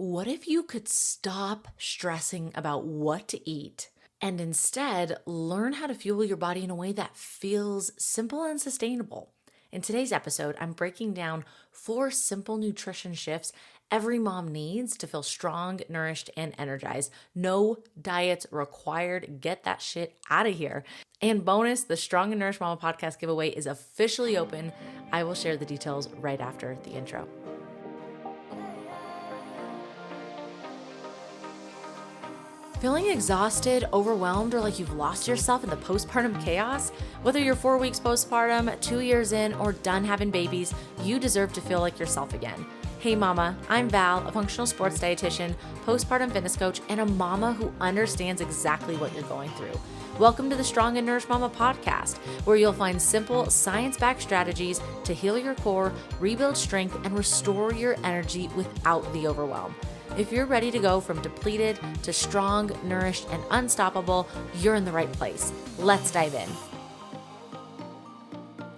What if you could stop stressing about what to eat and instead learn how to fuel your body in a way that feels simple and sustainable? In today's episode, I'm breaking down 4 simple nutrition shifts every mom needs to feel strong, nourished, and energized. No diets required. Get that shit out of here. And bonus, the Strong and Nourished Mama podcast giveaway is officially open. I will share the details right after the intro. Feeling exhausted, overwhelmed, or like you've lost yourself in the postpartum chaos? Whether you're 4 weeks postpartum, 2 years in, or done having babies, you deserve to feel like yourself again. Hey mama, I'm Val, a functional sports dietitian, postpartum fitness coach, and a mama who understands exactly what you're going through. Welcome to the Strong and Nourished Mama podcast, where you'll find simple, science-backed strategies to heal your core, rebuild strength, and restore your energy without the overwhelm. If you're ready to go from depleted to strong, nourished, and unstoppable, you're in the right place. Let's dive in.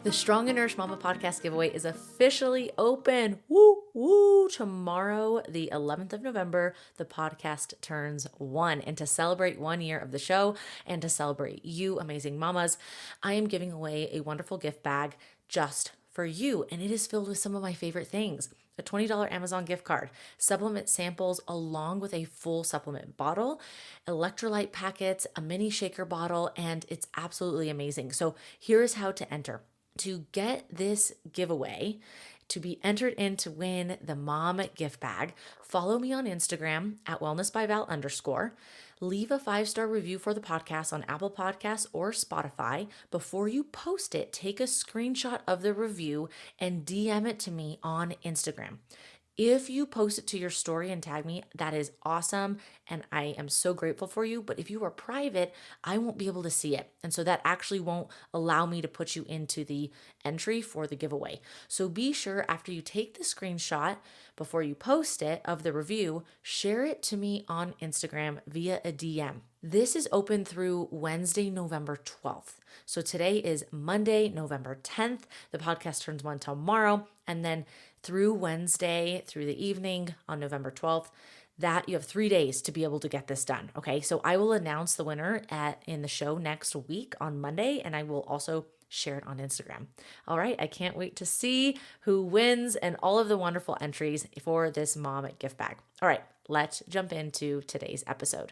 The Strong and Nourished Mama podcast giveaway is officially open. Woo, woo. Tomorrow, the 11th of November, the podcast turns 1. And to celebrate 1 year of the show and to celebrate you, amazing mamas, I am giving away a wonderful gift bag just for you. And it is filled with some of my favorite things. A $20 Amazon gift card, supplement samples along with a full supplement bottle, electrolyte packets, a mini shaker bottle, and it's absolutely amazing. So here's how to enter. To get this giveaway, to be entered in to win the mom gift bag, follow me on Instagram at wellnessbyval_. Leave a 5-star review for the podcast on Apple Podcasts or Spotify. Before you post it, take a screenshot of the review and DM it to me on Instagram. If you post it to your story and tag me, that is awesome. And I am so grateful for you. But if you are private, I won't be able to see it. And so that actually won't allow me to put you into the entry for the giveaway. So be sure after you take the screenshot, before you post it of the review, share it to me on Instagram via a DM. This is open through Wednesday, November 12th. So today is Monday, November 10th. The podcast turns 1 tomorrow. And then through Wednesday, through the evening on November 12th, that you have 3 days to be able to get this done. Okay. So I will announce the winner in the show next week on Monday, and I will also share it on Instagram. All right. I can't wait to see who wins and all of the wonderful entries for this mom gift bag. All right. Let's jump into today's episode.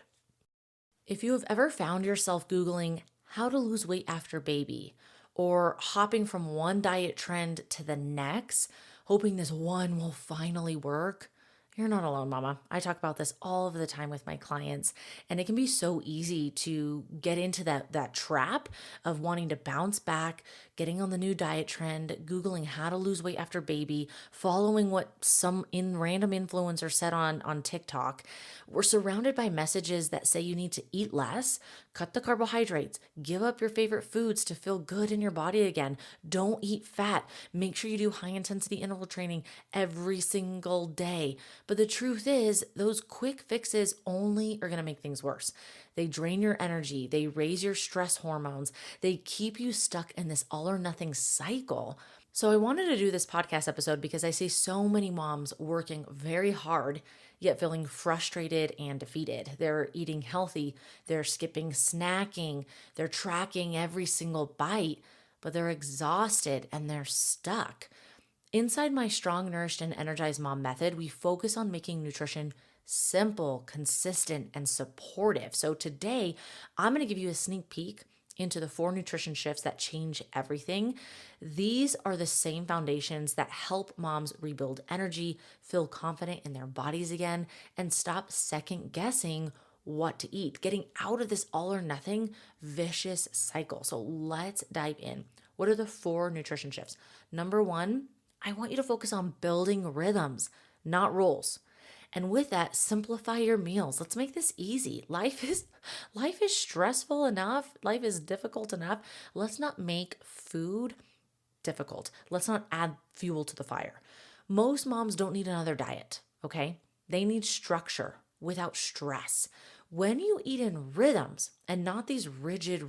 If you have ever found yourself Googling how to lose weight after baby, or hopping from one diet trend to the next, hoping this one will finally work, you're not alone, mama. I talk about this all of the time with my clients, and it can be so easy to get into that trap of wanting to bounce back, getting on the new diet trend, Googling how to lose weight after baby, following what some random influencer said on TikTok. We're surrounded by messages that say you need to eat less, cut the carbohydrates, give up your favorite foods to feel good in your body again, don't eat fat, make sure you do high intensity interval training every single day. But the truth is, those quick fixes only are going to make things worse. They drain your energy. They raise your stress hormones. They keep you stuck in this all or nothing cycle. So I wanted to do this podcast episode because I see so many moms working very hard, yet feeling frustrated and defeated. They're eating healthy. They're skipping snacking. They're tracking every single bite, but they're exhausted and they're stuck. Inside my Strong, Nourished, and Energized Mom method, we focus on making nutrition simple, consistent, and supportive. So today, I'm going to give you a sneak peek into the 4 nutrition shifts that change everything. These are the same foundations that help moms rebuild energy, feel confident in their bodies again, and stop second guessing what to eat, getting out of this all or nothing vicious cycle. So let's dive in. What are the 4 nutrition shifts? Number 1, I want you to focus on building rhythms, not rules. And with that, simplify your meals. Let's make this easy. Life is stressful enough. Life is difficult enough. Let's not make food difficult. Let's not add fuel to the fire. Most moms don't need another diet, okay? They need structure without stress. When you eat in rhythms and not these rigid,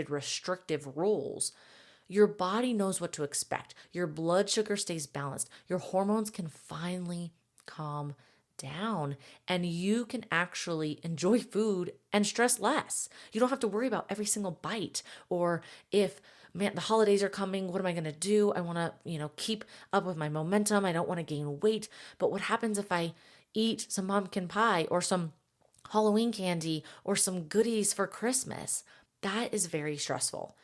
restrictive rules, your body knows what to expect. Your blood sugar stays balanced. Your hormones can finally calm down and you can actually enjoy food and stress less. You don't have to worry about every single bite or if, man, the holidays are coming, what am I going to do? I want to, keep up with my momentum. I don't want to gain weight. But what happens if I eat some pumpkin pie or some Halloween candy or some goodies for Christmas? That is very stressful.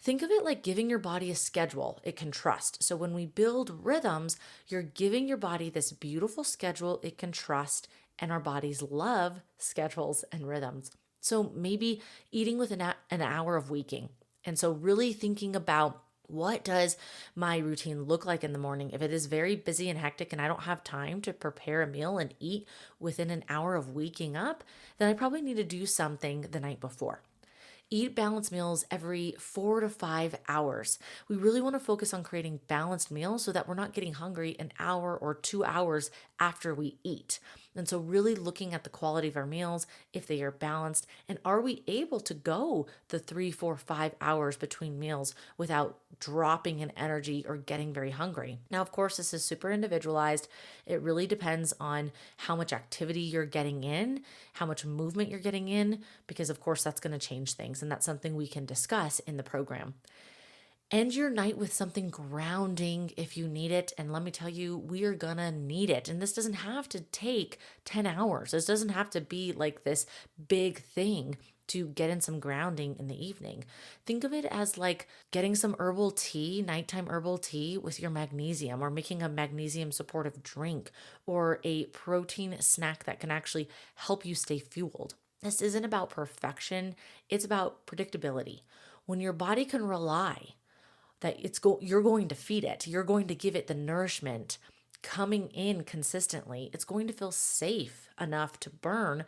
Think of it like giving your body a schedule it can trust. So when we build rhythms, you're giving your body this beautiful schedule it can trust, and our bodies love schedules and rhythms. So maybe eating with an hour of waking. And so really thinking about, what does my routine look like in the morning? If it is very busy and hectic and I don't have time to prepare a meal and eat within an hour of waking up, then I probably need to do something the night before. Eat balanced meals every 4 to 5 hours. We really want to focus on creating balanced meals so that we're not getting hungry an hour or 2 hours after we eat. And so really looking at the quality of our meals, if they are balanced, and are we able to go the 3, 4, 5 hours between meals without dropping in energy or getting very hungry. Now, of course, this is super individualized. It really depends on how much activity you're getting in, how much movement you're getting in, because of course that's going to change things. And that's something we can discuss in the program. End your night with something grounding if you need it. And let me tell you, we are gonna need it. And this doesn't have to take 10 hours. This doesn't have to be like this big thing to get in some grounding in the evening. Think of it as like getting some herbal tea, nighttime herbal tea with your magnesium, or making a magnesium supportive drink, or a protein snack that can actually help you stay fueled. This isn't about perfection. It's about predictability. When your body can rely that you're going to feed it, you're going to give it the nourishment coming in consistently, it's going to feel safe enough to burn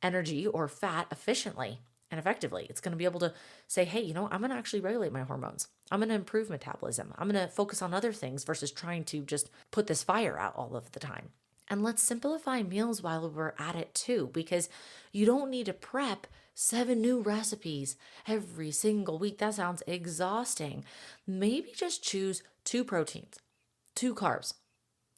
energy or fat efficiently and effectively. It's going to be able to say, hey, I'm going to actually regulate my hormones. I'm going to improve metabolism. I'm going to focus on other things versus trying to just put this fire out all of the time. And let's simplify meals while we're at it too, because you don't need to prep 7 new recipes every single week. That sounds exhausting. Maybe just choose 2 proteins, 2 carbs,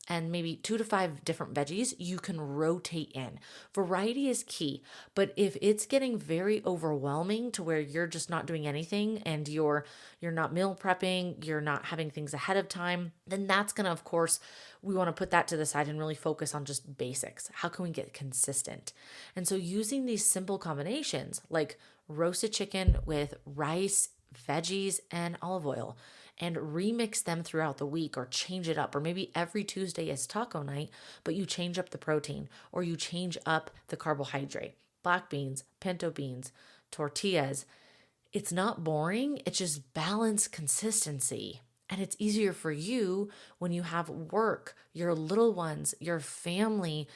and maybe 2 to 5 different veggies you can rotate in. Variety is key, but if it's getting very overwhelming to where you're just not doing anything and you're not meal prepping, you're not having things ahead of time, then that's going to, of course, we want to put that to the side and really focus on just basics. How can we get consistent? And so using these simple combinations like roasted chicken with rice, veggies, and olive oil, and remix them throughout the week, or change it up. Or maybe every Tuesday is taco night, but you change up the protein, or you change up the carbohydrate. Black beans, pinto beans, tortillas. It's not boring. It's just balanced consistency. And it's easier for you when you have work, your little ones, your family,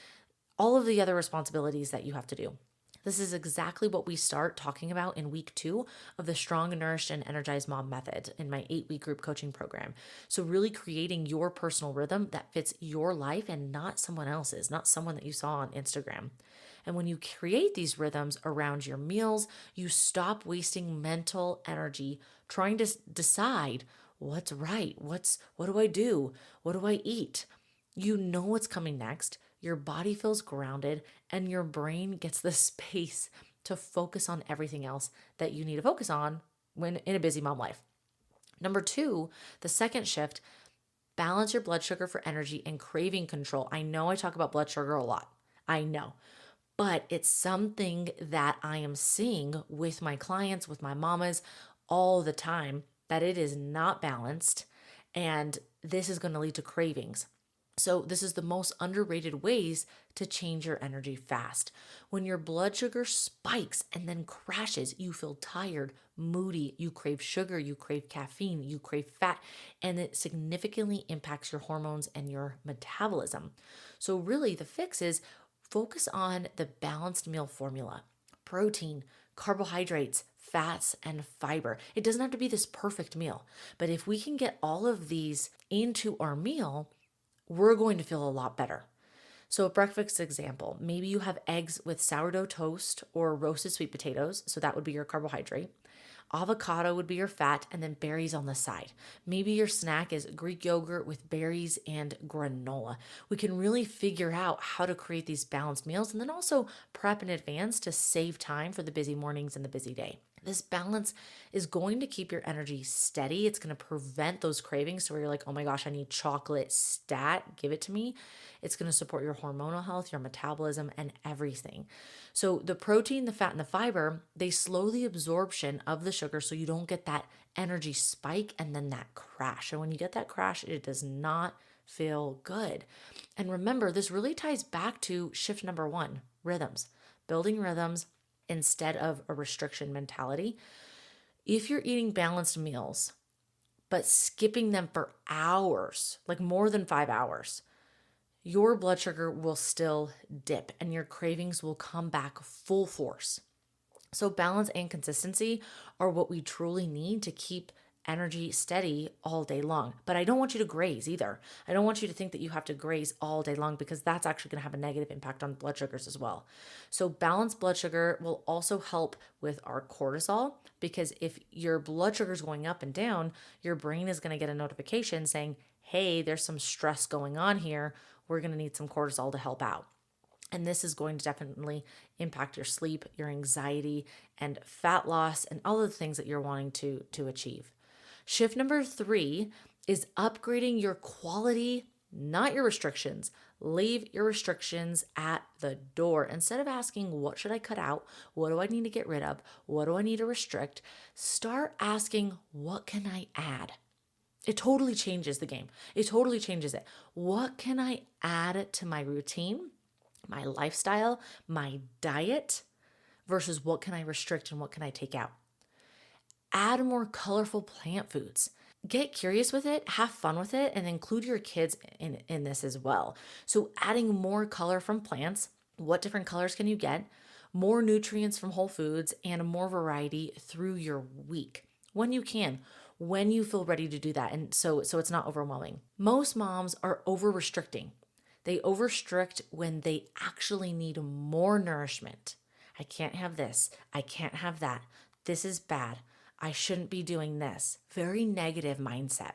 all of the other responsibilities that you have to do. This is exactly what we start talking about in week 2 of the Strong, Nourished, and Energized Mom method in my 8-week group coaching program. So really creating your personal rhythm that fits your life and not someone else's, not someone that you saw on Instagram. And when you create these rhythms around your meals, you stop wasting mental energy trying to decide what's right, what do I do, what do I eat? You know what's coming next. Your body feels grounded and your brain gets the space to focus on everything else that you need to focus on when in a busy mom life. Number 2, the second shift, balance your blood sugar for energy and craving control. I know I talk about blood sugar a lot. I know. But it's something that I am seeing with my clients, with my mamas all the time, that it is not balanced, and this is going to lead to cravings. So this is the most underrated ways to change your energy fast. When your blood sugar spikes and then crashes, you feel tired, moody, you crave sugar, you crave caffeine, you crave fat, and it significantly impacts your hormones and your metabolism. So really the fix is focus on the balanced meal formula: protein, carbohydrates, fats, and fiber. It doesn't have to be this perfect meal, but if we can get all of these into our meal, we're going to feel a lot better. So a breakfast example, maybe you have eggs with sourdough toast or roasted sweet potatoes. So that would be your carbohydrate. Avocado would be your fat, and then berries on the side. Maybe your snack is Greek yogurt with berries and granola. We can really figure out how to create these balanced meals and then also prep in advance to save time for the busy mornings and the busy day. This balance is going to keep your energy steady. It's going to prevent those cravings to where you're like, oh my gosh, I need chocolate stat, give it to me. It's going to support your hormonal health, your metabolism, and everything. So the protein, the fat, and the fiber, they slow the absorption of the sugar so you don't get that energy spike and then that crash. And when you get that crash, it does not feel good. And remember, this really ties back to shift number 1, rhythms, building rhythms instead of a restriction mentality. If you're eating balanced meals, but skipping them for hours, like more than 5 hours, your blood sugar will still dip and your cravings will come back full force. So balance and consistency are what we truly need to keep energy steady all day long. But I don't want you to graze either. I don't want you to think that you have to graze all day long because that's actually going to have a negative impact on blood sugars as well. So balanced blood sugar will also help with our cortisol, because if your blood sugar is going up and down, your brain is going to get a notification saying, hey, there's some stress going on here. We're going to need some cortisol to help out. And this is going to definitely impact your sleep, your anxiety, and fat loss, and all of the things that you're wanting to achieve. Shift number 3 is upgrading your quality, not your restrictions. Leave your restrictions at the door. Instead of asking, what should I cut out? What do I need to get rid of? What do I need to restrict? Start asking, what can I add? It totally changes the game. It totally changes it. What can I add to my routine, my lifestyle, my diet, versus what can I restrict and what can I take out? Add more colorful plant foods. Get curious with it, have fun with it, and include your kids in this as well. So adding more color from plants, what different colors can you get? More nutrients from whole foods and more variety through your week when you can, when you feel ready to do that. And so it's not overwhelming. Most moms are over restricting. They over-restrict when they actually need more nourishment. I can't have this. I can't have that. This is bad. I shouldn't be doing this. Very negative mindset.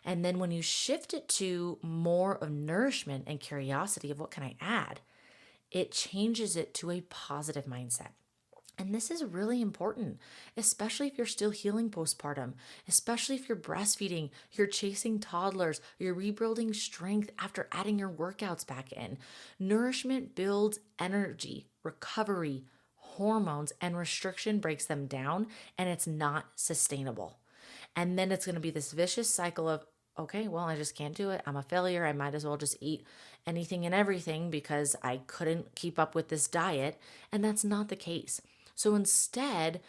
And then when you shift it to more of nourishment and curiosity of what can I add, it changes it to a positive mindset. And this is really important, especially if you're still healing postpartum, especially if you're breastfeeding, you're chasing toddlers, you're rebuilding strength after adding your workouts back in. Nourishment builds energy, recovery, hormones, and restriction breaks them down, and it's not sustainable. And then it's going to be this vicious cycle of, okay, well, I just can't do it. I'm a failure. I might as well just eat anything and everything because I couldn't keep up with this diet. And that's not the case. So instead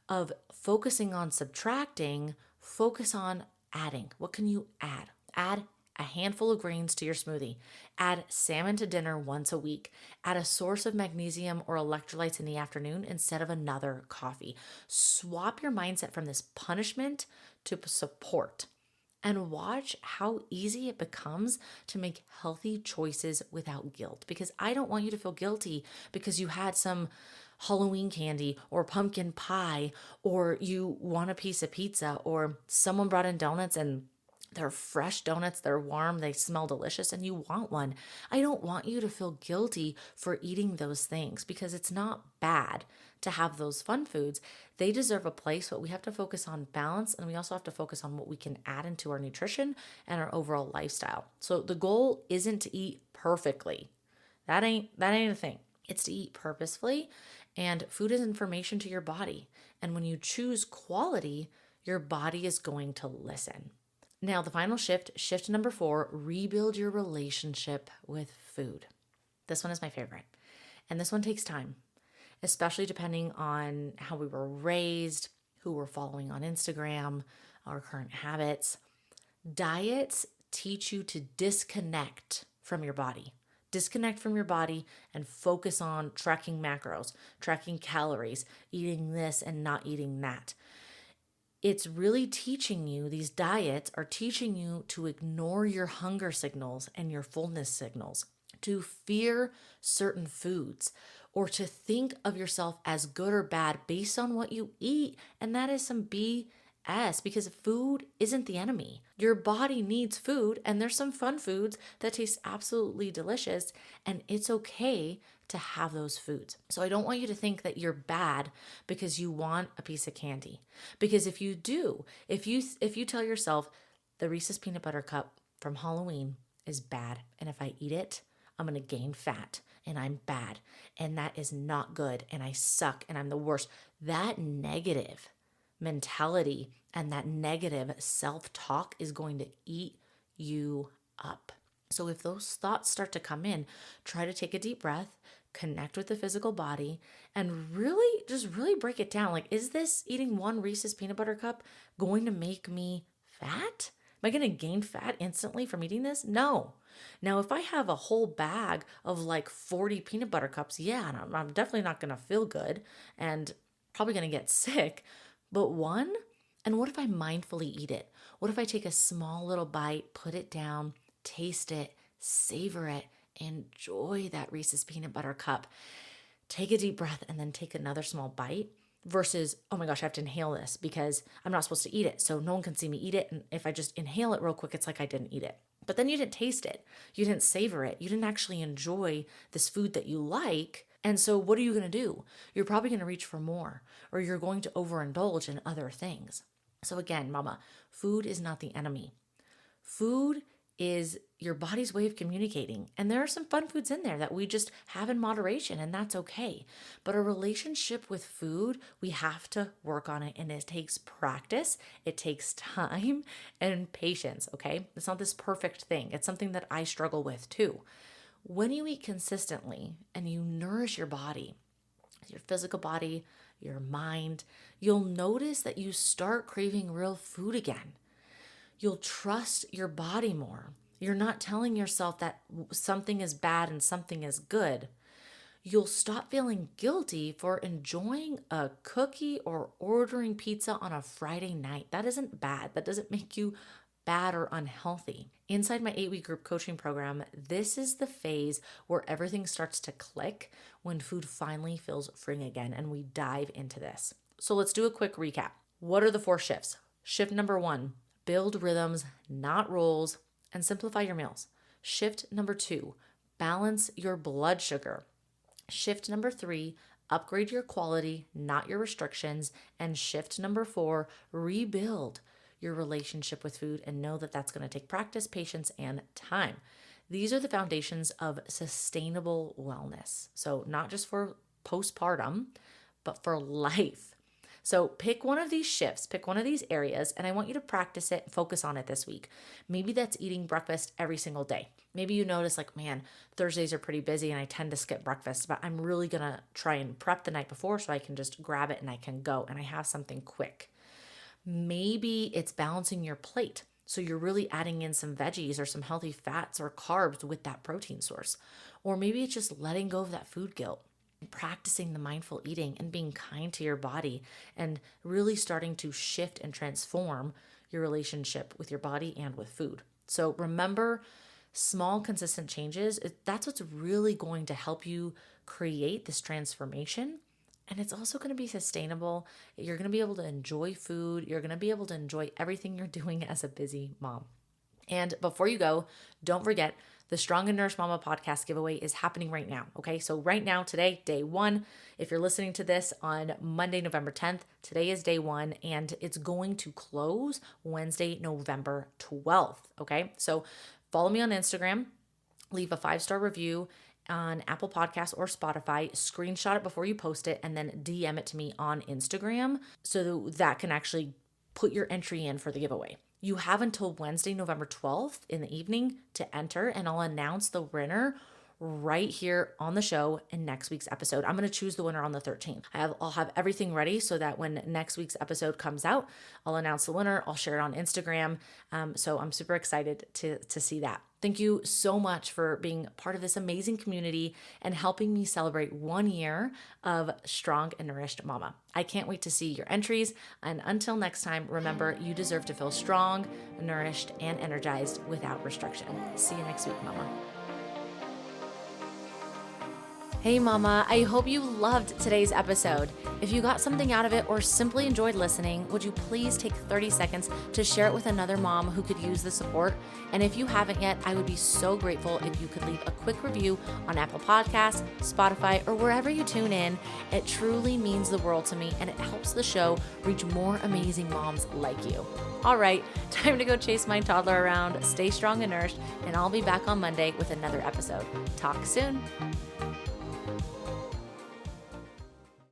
of focusing on subtracting, focus on adding. What can you add? Add a handful of greens to your smoothie. Add salmon to dinner once a week. Add a source of magnesium or electrolytes in the afternoon instead of another coffee. Swap your mindset from this punishment to support. And watch how easy it becomes to make healthy choices without guilt. Because I don't want you to feel guilty because you had some Halloween candy or pumpkin pie, or you want a piece of pizza, or someone brought in donuts and they're fresh donuts, they're warm, they smell delicious, and you want one. I don't want you to feel guilty for eating those things because it's not bad to have those fun foods. They deserve a place, but we have to focus on balance, and we also have to focus on what we can add into our nutrition and our overall lifestyle. So the goal isn't to eat perfectly. That ain't a thing. It's to eat purposefully, and food is information to your body. And when you choose quality, your body is going to listen. Now, the final shift number 4, rebuild your relationship with food. This one is my favorite. And this one takes time, especially depending on how we were raised, who we're following on Instagram, our current habits. Diets teach you to disconnect from your body. Disconnect from your body and focus on tracking macros, tracking calories, eating this and not eating that. It's really teaching you, these diets are teaching you to ignore your hunger signals and your fullness signals, to fear certain foods, or to think of yourself as good or bad based on what you eat. And that is some BS, because food isn't the enemy. Your body needs food, and there's some fun foods that taste absolutely delicious, and it's okay to have those foods. So I don't want you to think that you're bad because you want a piece of candy. Because if you do, if you tell yourself the Reese's peanut butter cup from Halloween is bad, and if I eat it, I'm going to gain fat and I'm bad and that is not good and I suck and I'm the worst. That negative mentality and that negative self-talk is going to eat you up. So if those thoughts start to come in, try to take a deep breath, connect with the physical body, and really break it down. Like, is this eating one Reese's peanut butter cup going to make me fat? Am I going to gain fat instantly from eating this? No. Now, if I have a whole bag of like 40 peanut butter cups, yeah, I'm definitely not going to feel good and probably going to get sick. But one, and what if I mindfully eat it? What if I take a small little bite, put it down, taste it, savor it, enjoy that Reese's peanut butter cup, take a deep breath, and then take another small bite? Versus, oh my gosh, I have to inhale this because I'm not supposed to eat it, so no one can see me eat it. And if I just inhale it real quick, it's like I didn't eat it. But then you didn't taste it. You didn't savor it. You didn't actually enjoy this food that you like. And so what are you going to do? You're probably going to reach for more, or you're going to overindulge in other things. So again, mama, food is not the enemy. Food is your body's way of communicating. And there are some fun foods in there that we just have in moderation, and that's okay. But a relationship with food, we have to work on it, and it takes practice, it takes time and patience, okay? It's not this perfect thing. It's something that I struggle with too. When you eat consistently and you nourish your body, your physical body, your mind, you'll notice that you start craving real food again. You'll trust your body more. You're not telling yourself that something is bad and something is good. You'll stop feeling guilty for enjoying a cookie or ordering pizza on a Friday night. That isn't bad. That doesn't make you bad or unhealthy. Inside my 8-week group coaching program, this is the phase where everything starts to click when food finally feels freeing again, and we dive into this. So let's do a quick recap. What are the 4 shifts? Shift number 1, build rhythms, not rules, and simplify your meals. Shift number 2, balance your blood sugar. Shift number 3, upgrade your quality, not your restrictions. And shift number 4, rebuild your relationship with food, and know that that's going to take practice, patience, and time. These are the foundations of sustainable wellness. So not just for postpartum, but for life. So pick one of these shifts, pick one of these areas, and I want you to practice it, focus on it this week. Maybe that's eating breakfast every single day. Maybe you notice like, man, Thursdays are pretty busy and I tend to skip breakfast, but I'm really going to try and prep the night before so I can just grab it and I can go and I have something quick. Maybe it's balancing your plate. So you're really adding in some veggies or some healthy fats or carbs with that protein source. Or maybe it's just letting go of that food guilt, practicing the mindful eating and being kind to your body, and really starting to shift and transform your relationship with your body and with food. So remember, small, consistent changes, that's what's really going to help you create this transformation. And it's also going to be sustainable. You're going to be able to enjoy food. You're going to be able to enjoy everything you're doing as a busy mom. And before you go, don't forget, the Strong and Nourished Mama podcast giveaway is happening right now. Okay, so right now, today, day 1. If you're listening to this on Monday, November 10th, today is day 1, and it's going to close Wednesday, November 12th. Okay, so follow me on Instagram, leave a 5-star review on Apple Podcasts or Spotify, screenshot it before you post it, and then DM it to me on Instagram so that can actually put your entry in for the giveaway. You have until Wednesday, November 12th in the evening to enter, and I'll announce the winner right here on the show in next week's episode. I'm going to choose the winner on the 13th. I'll have everything ready so that when next week's episode comes out, I'll announce the winner. I'll share it on Instagram. So I'm super excited to see that. Thank you so much for being part of this amazing community and helping me celebrate 1 year of Strong and Nourished Mama. I can't wait to see your entries. And until next time, remember, you deserve to feel strong, nourished, and energized without restriction. See you next week, Mama. Hey mama, I hope you loved today's episode. If you got something out of it or simply enjoyed listening, would you please take 30 seconds to share it with another mom who could use the support? And if you haven't yet, I would be so grateful if you could leave a quick review on Apple Podcasts, Spotify, or wherever you tune in. It truly means the world to me and it helps the show reach more amazing moms like you. All right, time to go chase my toddler around, stay strong and nourished, and I'll be back on Monday with another episode. Talk soon.